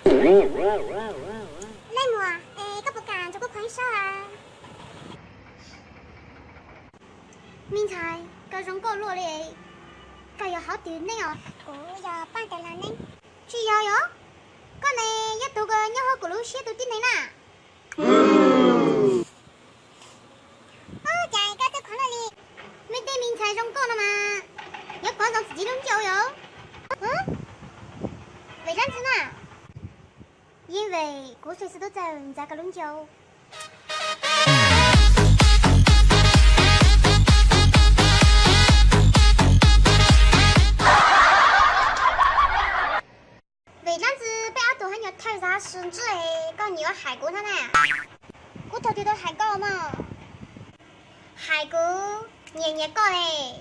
Lấy mùa, các bộ cản cho cô khoáng sao à? Minh Thái, cái rong cô lùa đi. Cái giờ họ tiền đấy à? Ủa, giờ ban tài là nên. Chị giờ đó? Con này nhất tụ cái nhớ họ của lũ xe tụ tin này nè. Chạy cái tôi khoáng là đi. Mình tên Minh Thái rong cô nào mà. Nhớ khoáng rong chỉ đúng châu vậy? Vậy rằng thế nào? 因为我随时都在人家个龙角。为啥子被阿杜还要太啥甚至搞你要海狗他呢？我头天都海狗嘛，海狗年年搞嘞。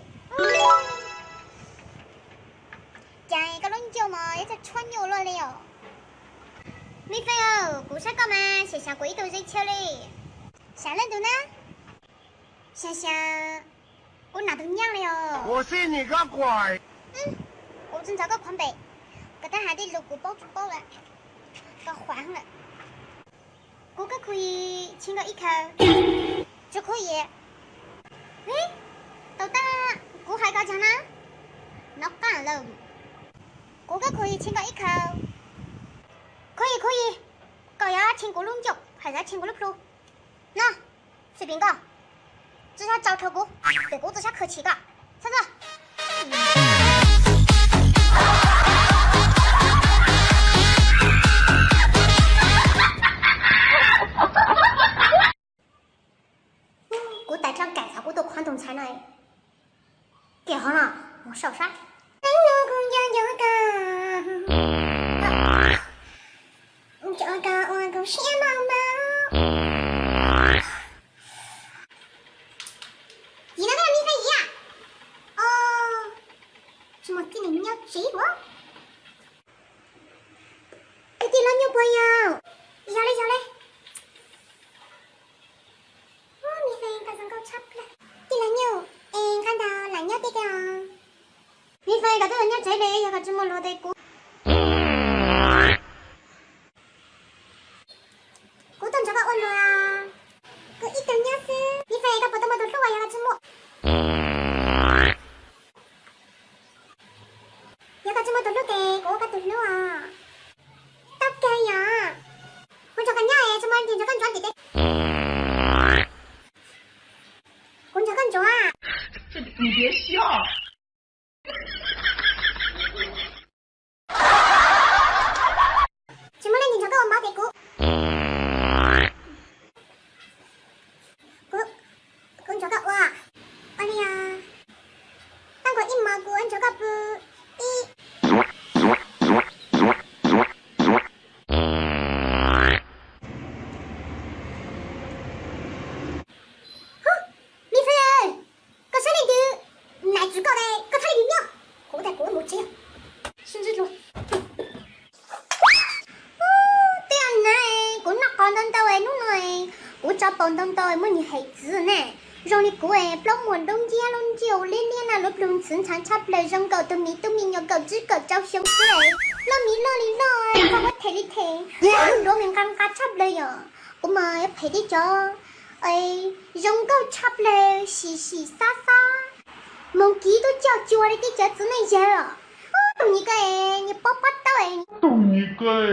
讲一个龙角嘛，也在穿牛了嘞哟。 米菲哦，古啥搞嘛？想想鬼都在瞧嘞。啥人都呢？想想，我哪都娘了哟。我信你个鬼！我正找个款呗，给他还得录个包住包了，给还了。我个可以请个一口，就可以。豆豆，我还搞讲呢？那干了。我个可以请个一口。 可以，搞呀，请过龙角，还是请过了铺。那随便搞，只想找头哥，对我只想客气个，啥子？我带上盖啥我都宽动菜了，给好了，我少啥？ 我是毛毛。你那个米菲姨呀？哦，怎么跟你们要追我？这点老牛朋友，要嘞。哦，米菲刚刚搞差不了。点老牛，看到老牛对的哦。米菲搞到人家追嘞，要个怎么落得过？ 你别笑。怎么了？你找个我毛给姑。姑找个我。哎呀，当个一毛姑，你找个不一。帮当到么你孩子呢？让你过不老么东家龙酒连连那罗龙村长差不了让狗都米要狗只狗招凶子老米帮我睇你睇，罗面尴尬差不了哟，我嘛要陪你做，让狗差不了洗洗沙沙，蒙几都叫我的给叫子那些了，懂你个你包包到懂你个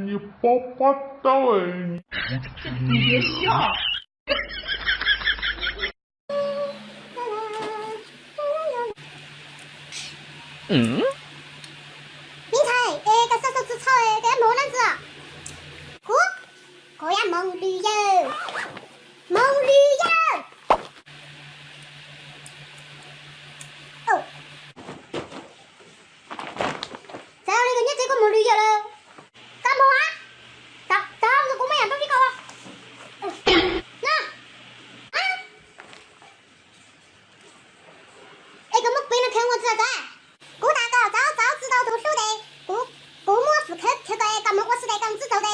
你包包到你别笑。明才，个手指草个毛篮子，我呀蒙驴油，哦，再有那个你这个蒙驴油了，干么啊？到我们养东西搞啊？那啊？个么背了看我这个？ 古大哥早知道读书的，古莫夫克这个干么我是在讲知道的，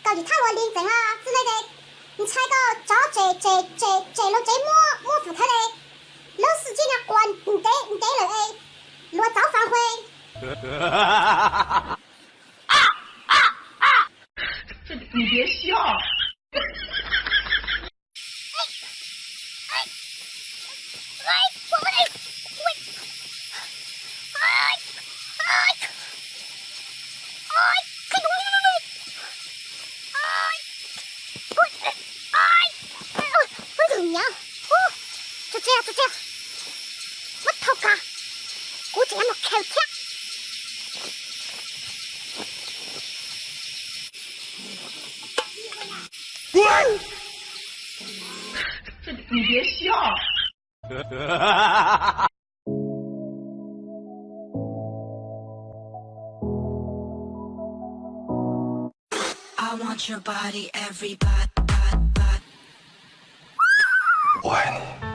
搞去看我领证啊之类的，你猜个早这了这莫夫克的，老师今天管你得了落早反悔。别笑。I want your body, everybody. 我爱你。